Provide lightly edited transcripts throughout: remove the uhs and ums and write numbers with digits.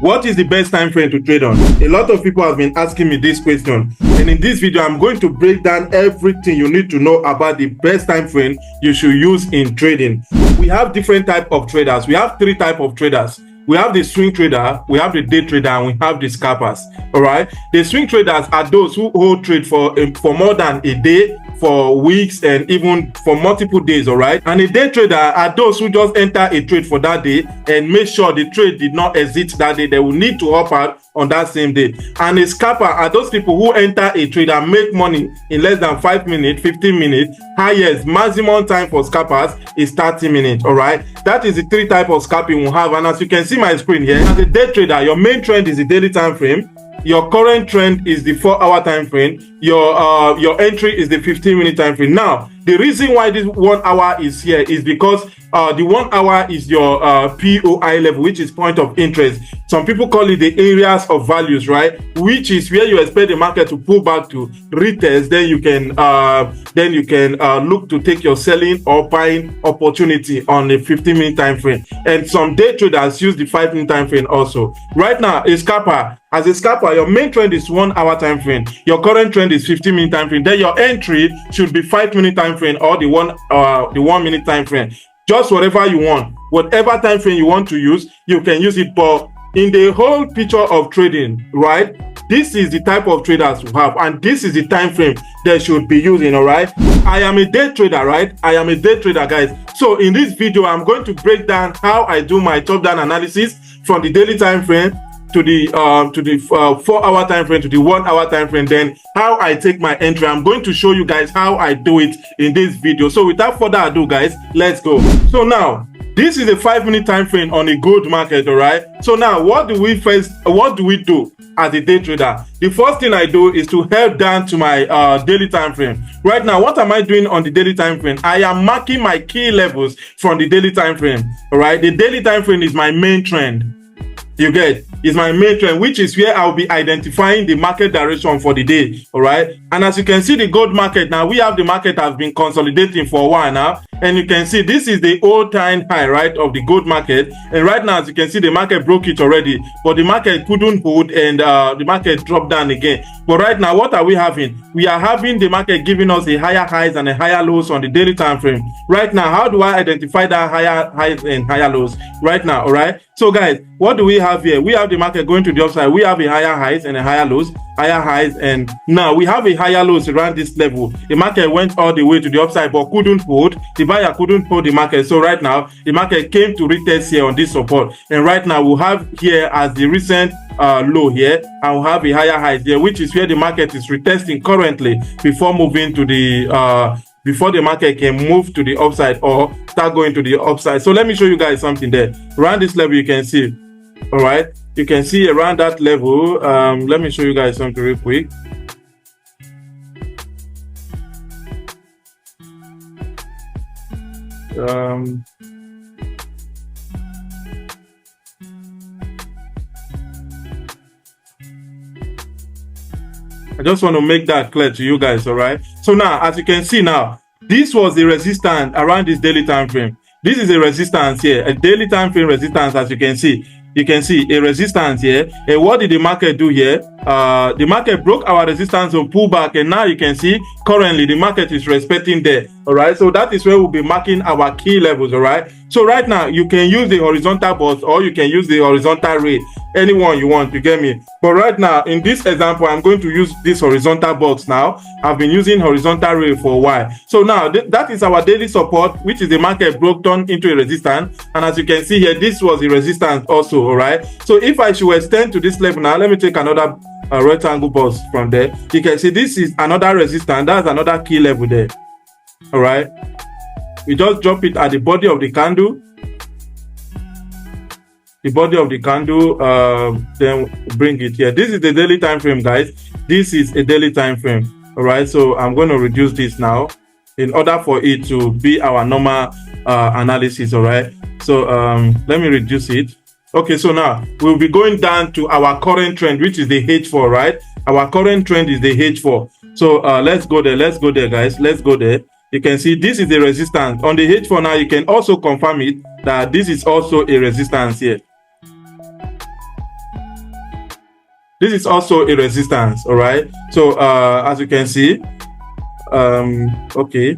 What is the best time frame to trade on? A lot of people have been asking me this question, and in this video I'm going to break down everything you need to know about the best time frame you should use in trading. We have different type of traders. We have three type of traders. We have the swing trader, we have the day trader, and we have the scalpers. All right, the swing traders are those who hold trade for more than a day, for weeks, and even for multiple days. All right, and the day trader are those who just enter a trade for that day and make sure the trade did not exit that day. They will need to hop out on that same day. And the scalper are those people who enter a trade and make money in less than 5 minutes, 15 minutes. Highest maximum time for scalpers is 30 minutes. All right, that is the three type of scalping we have. And as you can see my screen here, as a day trader, your main trend is the daily time frame. Your current trend is the 4-hour time frame. Your entry is the 15-minute time frame. Now, the reason why this 1 hour is here is because the 1 hour is your POI level, which is point of interest. Some people call it the areas of values, right? Which is where you expect the market to pull back to retest. Then you can look to take your selling or buying opportunity on the 15-minute time frame. And some day traders use the 5-minute time frame also. Right now, a scalper. As a scalper, your main trend is 1 hour time frame. Your current trend is 15-minute time frame. Then your entry should be 5-minute time frame or the 1 minute time frame. Just whatever you want, whatever time frame you want to use, you can use it. But in the whole picture of trading, right, this is the type of traders we have, and this is the time frame they should be using. All right, I am a day trader, right? I am a day trader, guys. So in this video, I'm going to break down how I do my top down analysis from the daily time frame to the 4-hour time frame to the 1 hour time frame, then how I take my entry. I'm going to show you guys how I do it in this video. So without further ado, guys, let's go. So now this is a 5-minute time frame on a gold market. All right, so now what do we do as a day trader? The first thing I do is to head down to my daily time frame. Right now, what am I doing on the daily time frame? I am marking my key levels from the daily time frame. All right, the daily time frame is my main trend. You get, is my main trend, which is where I'll be identifying the market direction for the day. All right, and as you can see, the gold market now, we have the market has been consolidating for a while now, and you can see this is the all-time high, right, of the gold market. And right now, as you can see, the market broke it already, but the market couldn't hold, and the market dropped down again. But right now, what are we having? We are having the market giving us a higher highs and a higher lows on the daily time frame. Right now, how do I identify that higher highs and higher lows right now? All right, so guys, what do we have here? We have the market going to the upside. We have a higher highs and a higher lows, higher highs, and now we have a higher lows around this level. The market went all the way to the upside but couldn't hold. The buyer couldn't hold the market. So right now, the market came to retest here on this support. And right now, we'll have here as the recent low here, and we'll have a higher highs here, which is where the market is retesting currently before moving to the before the market can move to the upside or start going to the upside. So let me show you guys something there. Around this level, you can see, all right, you can see around that level. Let me show you guys something real quick. I just want to make that clear to you guys. All right, so now as you can see, now this was the resistance around this daily time frame. This is a resistance here, a daily time frame resistance. As you can see a resistance here. And what did the market do here? The market broke our resistance and pull back, and now you can see currently the market is respecting there. All right, so that is where we'll be marking our key levels. All right, so right now you can use the horizontal box or you can use the horizontal ray, anyone you want, you get me. But right now in this example, I'm going to use this horizontal box. Now I've been using horizontal ray for a while. So now that is our daily support, which is the market broke down into a resistance, and as you can see here, this was a resistance also. All right, so if I should extend to this level now, let me take another rectangle box from there. You can see this is another resistance. That's another key level there. All right, we just drop it at the body of the candle, then bring it here. This is the daily time frame, guys. This is a daily time frame. All right, so I'm going to reduce this now in order for it to be our normal analysis. All right, so let me reduce it. Okay, so now we'll be going down to our current trend, which is the H4, right? Our current trend is the H4. So let's go there, guys. Let's go there. You can see this is a resistance. On the H4 now, you can also confirm it that this is also a resistance here. This is also a resistance. All right. So as you can see, okay,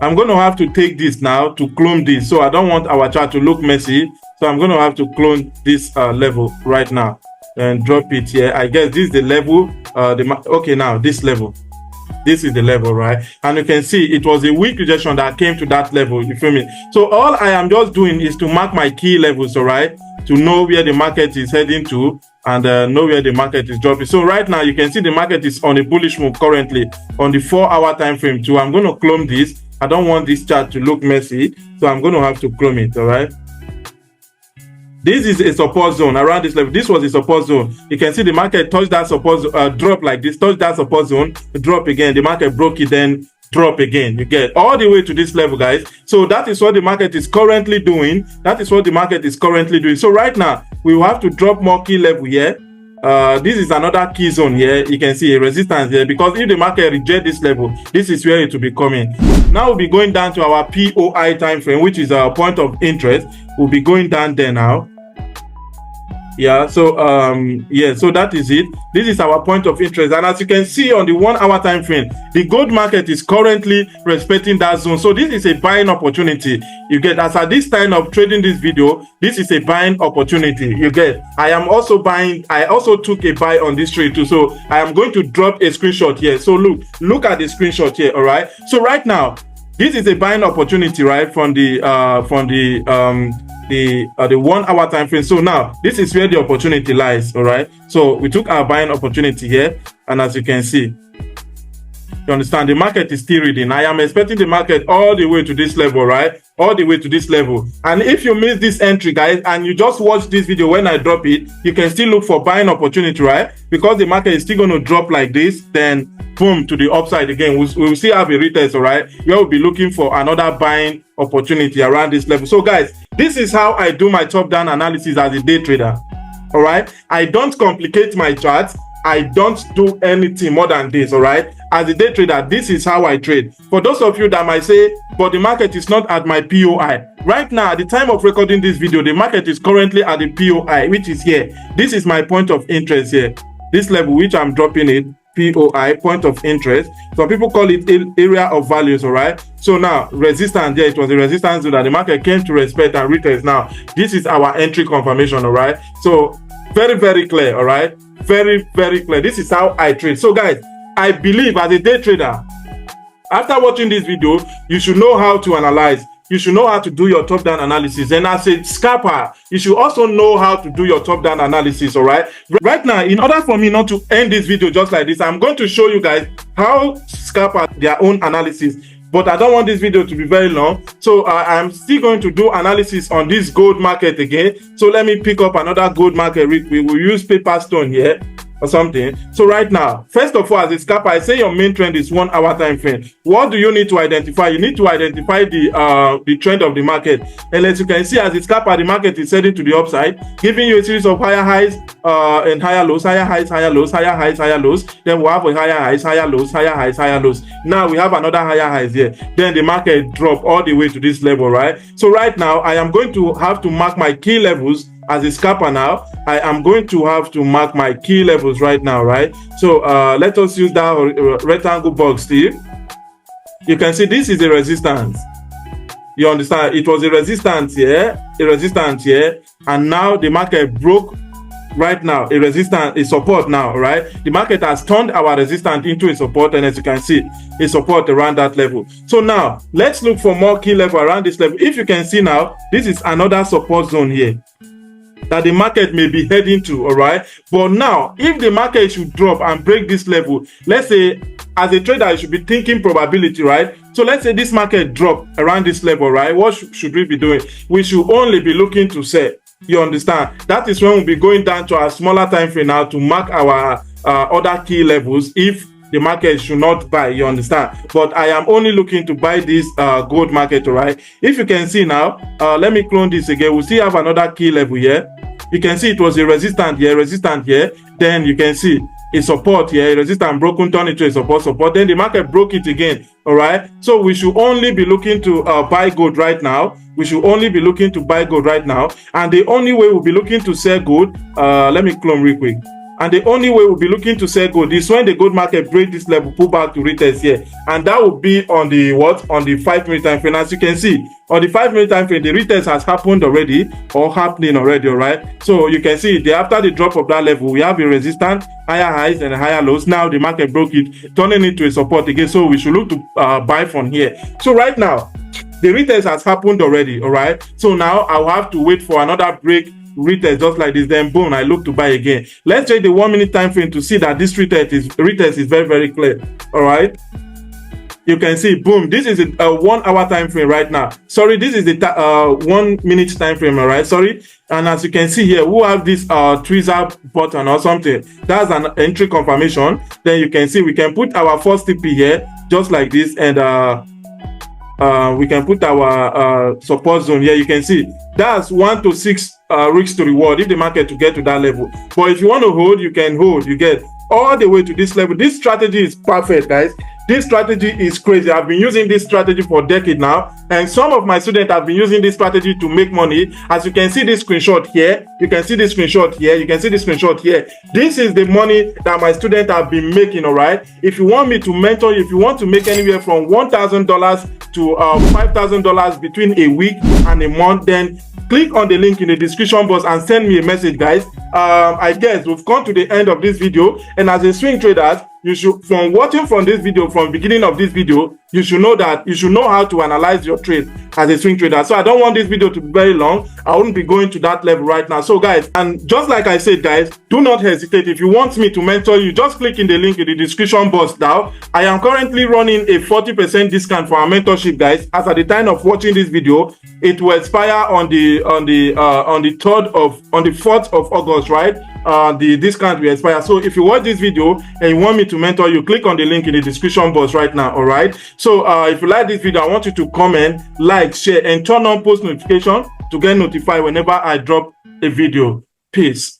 I'm going to have to take this now to clone this. So I don't want our chart to look messy. So I'm going to have to clone this level right now and drop it here. I guess this is the level. Okay, now this level. This is the level, right? And you can see it was a weak rejection that came to that level. You feel me? So all I am just doing is to mark my key levels, all right? To know where the market is heading to and know where the market is dropping. So right now you can see the market is on a bullish move currently on the 4-hour time frame too. I'm going to clone this. I don't want this chart to look messy, so I'm going to have to clone it. All right. This is a support zone around this level. This was a support zone. You can see the market touched that support drop like this, touched that support zone, drop again. The market broke it, then drop again. You get all the way to this level, guys. So that is what the market is currently doing. That is what the market is currently doing. So right now we will have to drop more key level here. This is another key zone here. You can see a resistance here, because if the market reject this level, this is where it will be coming. Now we'll be going down to our POI time frame, which is our point of interest. We'll be going down there now. Yeah, so so that is it. This is our point of interest, and as you can see on the 1-hour time frame, the gold market is currently respecting that zone. So this is a buying opportunity. You get, as at this time of trading this video, this is a buying opportunity. You get, I am also buying. I also took a buy on this trade too. So I am going to drop a screenshot here. So look at the screenshot here. All right. So right now, this is a buying opportunity, right, from the 1-hour time frame. So now this is where the opportunity lies. All right. So we took our buying opportunity here, and as you can see, you understand, the market is still reading. I am expecting the market all the way to this level, right? All the way to this level. And if you miss this entry, guys, and you just watch this video when I drop it, you can still look for buying opportunity, right? Because the market is still going to drop like this, then boom, to the upside again. We'll still have a retest, all right? We'll be looking for another buying opportunity around this level. So guys, this is how I do my top-down analysis as a day trader, all right? I don't complicate my charts. I don't do anything more than this, all right? As a day trader, this is how I trade. For those of you that might say, but the market is not at my POI. Right now, at the time of recording this video, the market is currently at the POI, which is here. This is my point of interest here. This level, which I'm dropping it, POI, point of interest. Some people call it area of values, all right? So now, resistance there, it was a resistance that the market came to respect and retest. Now, this is our entry confirmation, all right? So, very, very clear, all right? Very, very clear. This is how I trade. So guys, I believe as a day trader, after watching this video, you should know how to analyze. You should know how to do your top-down analysis. And as a scalper, you should also know how to do your top-down analysis, all right? Right now, in order for me not to end this video just like this, I'm going to show you guys how scalpers their own analysis. But I don't want this video to be very long. So I'm still going to do analysis on this gold market again. So let me pick up another gold market. We will use paper stone here or something. So right now, first of all, as a scalper, I say your main trend is 1-hour time frame. What do you need to identify? You need to identify the trend of the market. And as you can see, as a scalper, the market is heading to the upside, giving you a series of higher highs and higher lows, higher highs, higher lows, higher highs, higher lows. Then we'll have a higher highs, higher lows, higher highs, higher lows. Now we have another higher highs here. Then the market drop all the way to this level, right? So right now, I am going to have to mark my key levels. As a scalper now, I am going to have to mark my key levels right now, right? So let us use that rectangle box here. You can see this is a resistance. You understand? It was a resistance here, and now the market broke right now, a resistance, a support now, right? The market has turned our resistance into a support, and as you can see, a support around that level. So now, let's look for more key level around this level. If you can see now, this is another support zone here that the market may be heading to, all right? But now, if the market should drop and break this level, let's say, as a trader, you should be thinking probability, right? So let's say this market drop around this level, right? What should we be doing? We should only be looking to sell. You understand? That is when we'll be going down to a smaller time frame now to mark our other key levels if the market should not buy, you understand? But I am only looking to buy this gold market, all right? If you can see now, let me clone this again. We still have another key level here. You can see it was a resistance here, then you can see a support here, a resistance broken, turn into a support, then the market broke it again. All right, so we should only be looking to buy gold right now. We should only be looking to buy gold right now, and the only way we'll be looking to sell gold, let me clone real quick. And the only way we'll be looking to sell gold is when the gold market break this level, pull back to retest here, and that will be on the what? On the 5-minute time frame. As you can see, on the 5-minute time frame, the retest has happened already or happening already. All right, so you can see after the drop of that level, we have a resistance, higher highs and higher lows. Now the market broke it, turning it to a support again. So we should look to buy from here. So right now, the retest has happened already. All right, so now I'll have to wait for another break retest just like this, then boom, I look to buy again. Let's check the 1-minute time frame to see that this retest is very, very clear. All right, you can see, boom, this is a 1 hour time frame right now. Sorry, this is the 1 minute time frame. All right, sorry. And as you can see here, we have this tweezer button or something. That's an entry confirmation. Then you can see we can put our first TP here just like this, and we can put our support zone here. You can see that's 1 to 6 risks to reward if the market to get to that level. But if you want to hold, you can hold. You get all the way to this level. This strategy is perfect, guys. This strategy is crazy. I've been using this strategy for a decade now, and some of my students have been using this strategy to make money. As you can see this screenshot here, you can see this screenshot here, you can see this screenshot here. This is the money that my students have been making. All right, if you want me to mentor you, if you want to make anywhere from $1,000 to $5,000 between a week and a month, then click on the link in the description box and send me a message, guys. I guess we've come to the end of this video, and as a swing trader, you should, from watching from this video, from beginning of this video, you should know that you should know how to analyze your trade as a swing trader. So I don't want this video to be very long. I wouldn't be going to that level right now. So guys, and just like I said, guys, do not hesitate. If you want me to mentor you, just click in the link in the description box now. I am currently running a 40% discount for our mentorship, guys. As at the time of watching this video, it will expire on the 4th of August, right? The discount will expire. So if you watch this video and you want me to mentor you, click on the link in the description box right now. All right, so if you like this video, I want you to comment, like, share, and turn on post notification to get notified whenever I drop a video. Peace.